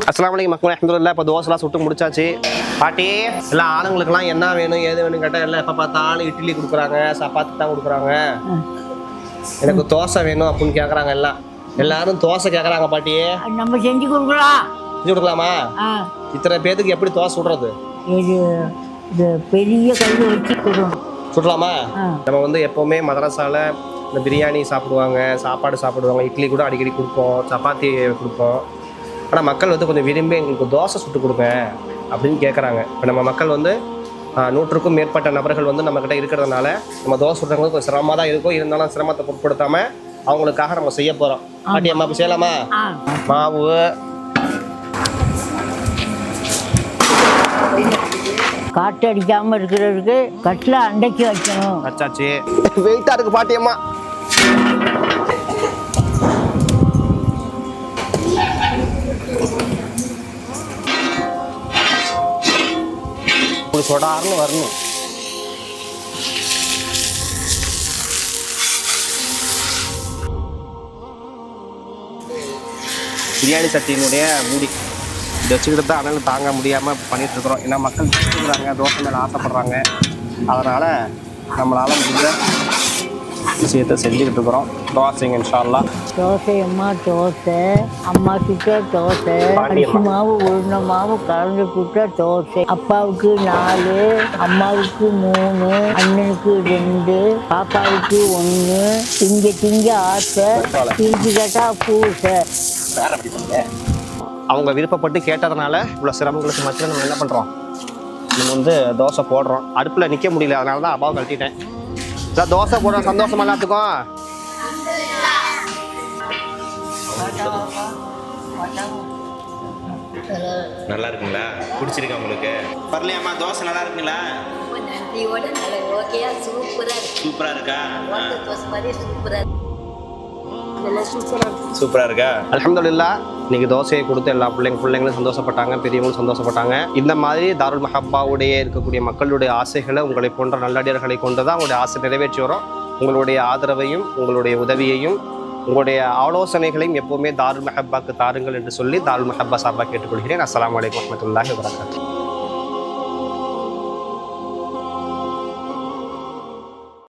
அஸ்ஸலாமு அலைக்கும் மக்களே, அல்ஹம்துலில்லாஹ். இப்போ தோசைலாம் சுட்டு முடிச்சாச்சு. பாட்டி எல்லாம் ஆளுங்களுக்குலாம் என்ன வேணும் ஏது வேணும் கேட்டால் எல்லாம் எப்போ பார்த்தாலும் இட்லி கொடுக்குறாங்க, சப்பாத்தி தான் கொடுக்குறாங்க. எனக்கு தோசை வேணும் அப்படின்னு கேட்குறாங்க. எல்லாரும் தோசை கேட்குறாங்க. பாட்டி நம்ம செஞ்சு கொடுக்கலாம். செஞ்சு கொடுக்கலாமா? இத்தனை பேத்துக்கு எப்படி தோசை சுடுறது? இது பெரிய கல் வச்சு கொடுக்கணும். சுடலாமா? நம்ம வந்து எப்போவுமே மதரசாவில் இந்த பிரியாணி சாப்பிடுவாங்க, சாப்பாடு சாப்பிடுவாங்க, இட்லி கூட அடிக்கடி கொடுப்போம், சப்பாத்தி கொடுப்போம். ஆனால் மக்கள் வந்து கொஞ்சம் விரும்பி எங்களுக்கு தோசை சுட்டு கொடுங்க அப்படின்னு கேட்குறாங்க. இப்போ நம்ம மக்கள் வந்து 100க்கும் மேற்பட்ட நபர்கள் வந்து நம்மக்கிட்ட இருக்கிறதுனால நம்ம தோசை சுடுறவங்களுக்கு கொஞ்சம் சிரமமாக தான் இருக்கும். இருந்தாலும் சிரமத்தை பொருட்படுத்தாமல் அவங்களுக்காக நம்ம செய்ய போகிறோம். பாட்டி அம்மா இப்போ செய்யலாமா? மாவு காற்று அடிக்காமல் இருக்கிறதுக்கு கட்டில் அண்டைக்கு வைக்கணும். வச்சாச்சு. வெயிட்டாக இருக்குது பாட்டி அம்மா. சொடார்னு வரணும். பிரியாணி சட்டியினுடைய மூடி இதை வச்சுக்கிட்டு தான் அனல் தாங்க முடியாமல் பண்ணிட்டு இருக்கிறோம். ஏன்னா மக்கள் வச்சுக்கிறாங்க, தோசை மேலே ஆசைப்படுறாங்க. அதனால் நம்மளால் முடிஞ்ச விஷயத்தை செஞ்சுக்கிட்டு இருக்கிறோம். தோசைங்க இன்ஷா அல்லாஹ். தோசை அம்மா சுட்ட தோசை, அரிசி மாவு உருண்டை மாவு கலந்து சுட்ட தோசை. அப்பாவுக்கு 4, அம்மாவுக்கு 3, அண்ணனுக்கு 2, பாப்பாவுக்கு 1. திங்க ஆசை, திருப்பி கேட்டா பூசை. அவங்க விருப்பப்பட்டு கேட்டதுனால இவ்வளோ சிரமங்களுக்கு மத்தியில் நம்ம என்ன பண்ணுறோம், நம்ம வந்து தோசை போடுறோம். அடுப்பில் நிற்க முடியல, அதனால தான் அப்பாவை கழட்டிட்டேன். இதான் தோசை போடுற சந்தோஷம் எல்லாத்துக்கும். நல்லா இருக்குங்களா? பிடிச்சிருக்கா உங்களுக்கு? பரலையாம்மா, தோசை நல்லா இருக்குங்களா? சூப்பரா இருக்கா? சூப்பரா இருக்கா? அல்ஹம்துலில்லாஹ். இன்னைக்கு தோசையை கொடுத்து எல்லா பிள்ளைங்களும் சந்தோஷப்பட்டாங்க, பெரியவங்களும் சந்தோஷப்பட்டாங்க. இந்த மாதிரி தாருல் மஹப்பாவுடைய இருக்கக்கூடிய மக்களுடைய ஆசைகளை உங்களை போன்ற நல்லடியார்களை கொண்டு தான் உங்களுடைய ஆசை நிறைவேற்றி வரும். உங்களுடைய ஆதரவையும் உங்களுடைய உதவியையும் உங்களுடைய ஆலோசனைகளையும் எப்போவுமே தாருல் மஹப்பாக்கு தாருங்கள் என்று சொல்லி தாருல் மஹப்பா சார்பாக கேட்டுக்கொள்கிறேன். அஸ்ஸலாமு அலைக்கும் வரஹ்மத்துல்லாஹி வபரகாத்துஹு.